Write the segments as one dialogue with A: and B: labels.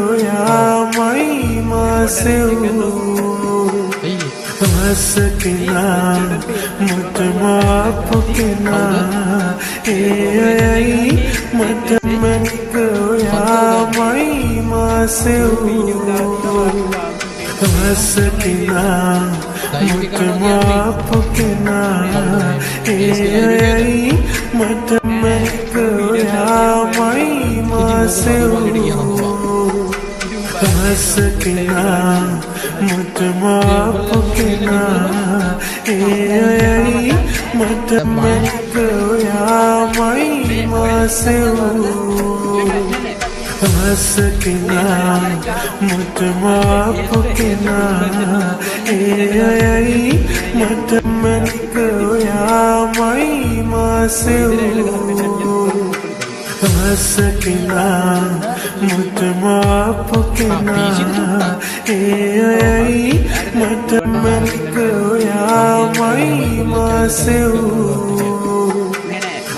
A: ඔයාමයි මාසෙව් වසකිනා මට මාපු කෙනා එයයි මට මැනික ඔයාමයි මාසෙව් වසකිනා මට මාපු කෙනා එයයි මට මැනික ඔයාමයි මාසෙව් වසකිනා මට මාපු කෙනා එයයි මට මැනික ඔයාමයි මාසෙව් වසකිනා මට මාපු කෙනා එයයි මට මැනික ඔයාමයි මාසෙව් වසකිනා මට මාපු කෙනා එයයි මට මැනික ඔයාමයි මාසෙව්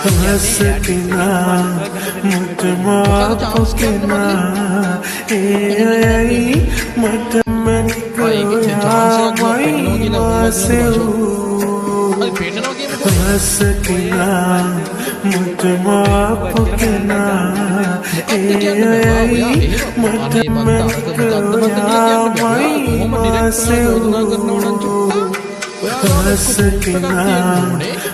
A: වසකිනා මට මාපු කෙනා එයයි මට මැනික ඔයාමයි මාසෙව් වසකිනා මට මාපු කෙනා එයයි මට මැනික ඔයාමයි මාසෙව් වසකිනා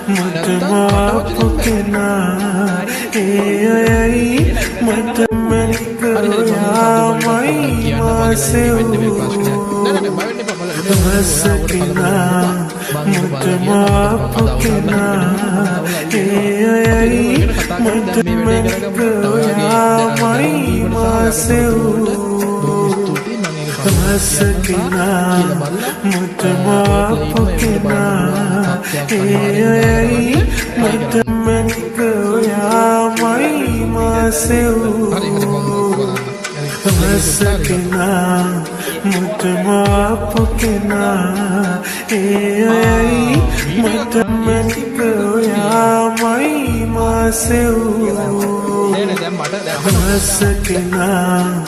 A: මට මාපු කෙනා එයයි මට මැනික ඔයාමයි මාසෙව් වසකිනා මට මාපු කෙනා එයයි මට මැනික ඔයාමයි මාසෙව් වසකිනා මට මාපු කෙනා එයයි මට මැනික ඔයාමයි මාසෙව් වසකිනා මට මාපු කෙනා එයයි මට මැනික ඔයාමයි මාසෙව් වසකිනා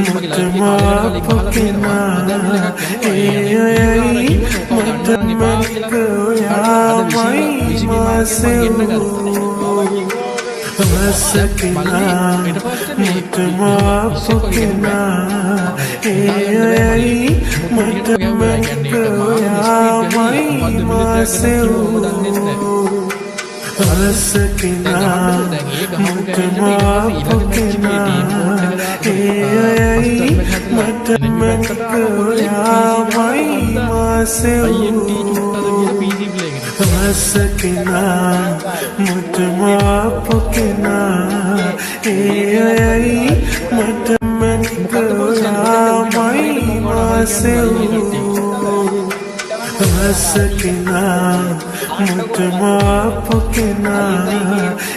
A: මට මාපු කෙනා එයයි මට මැනික ඔයාමයි මාසෙව් වසකිනා මට මාපු කෙනා එයයි මට මැනික ඔයාමයි මාසෙව් වසකිනා මට මාපු කෙනා එයයි මට මැනික ඔයාමයි මාසෙව් වසකිනා මට මාපු කෙනා එයයි මට මැනික ඔයාමයි මාසෙව් වසකිනා මට මාපු කෙනා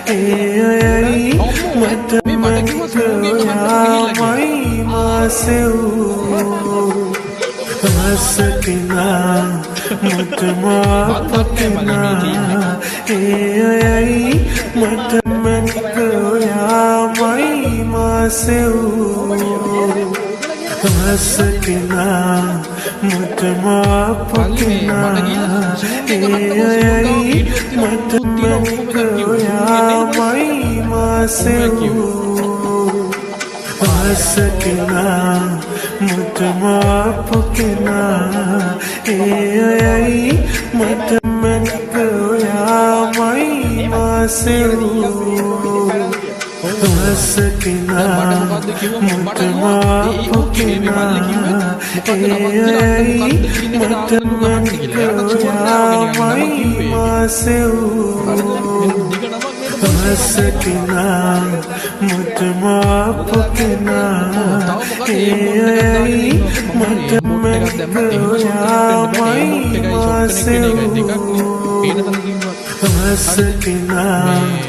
A: එයයි මට මැනික ඔයාමයි මාසෙව් වසකිනා මට මාපු කෙනා එයයි මට මැනික ඔයාමයි මාසෙව් වසකිනා මට මාපු කෙනා එයයි මට මැනික ඔයාමයි මාසෙව් වසකිනා මට මාපු කෙනා එයයි මට මැනික ඔයාමයි මාසෙව් වසකිනා මට මාපු කෙනා එයයි මට මැනික ඔයාමයි මාසෙව් වසකිනා මට මාපු කෙනා එයයි මට මැනික ඔයාමයි මාසෙව් වසකිනා